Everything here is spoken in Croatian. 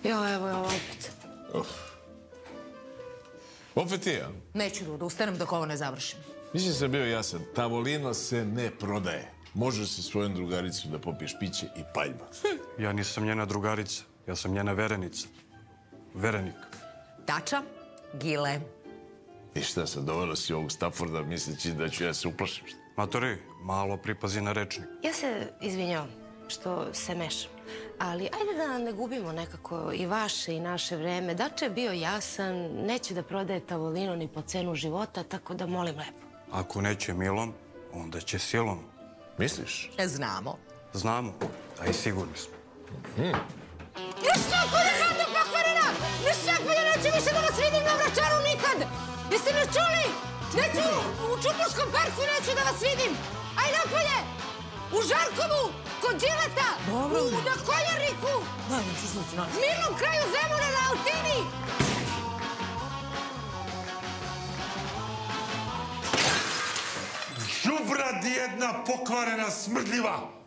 Jo, evo je ovo opet. Opet je, ja? Neću da odustanem dok ovo ne završim. Mislim sam bio jasan. Tavolino se ne prodaje. Možeš se svojom drugaricom da popiješ piće i paljba. Ja nisam njena drugarica. Ja sam njena verenica. Verenik. Tača, Gile. I šta sad, dovela si ovog Stafforda misleći da ću ja se uplašim? Matori, malo pripazi na rečnik. Ja se izvinjavam što se mešam, ali ajde da ne gubimo nekako i vaše i naše vreme. Dače je bio jasan, neće da prodaje Tavolino ni po cenu života, tako da molim lepo. Ako neće milom, onda će silom. Misliš? Znamo. Znamo, a i sigurni smo. Ništa polje rado pokvarena! Ništa polje neću više da vas vidim na Vračaru nikad! Jeste me čuli? Neću u Čupuškom parku neću da vas vidim! Aj napolje! U Žarkovu! Kod Đileta! Na Koljariku! U mirnom kraju Zemuna na Altini! Žubrad jedna pokvarena smrdljiva!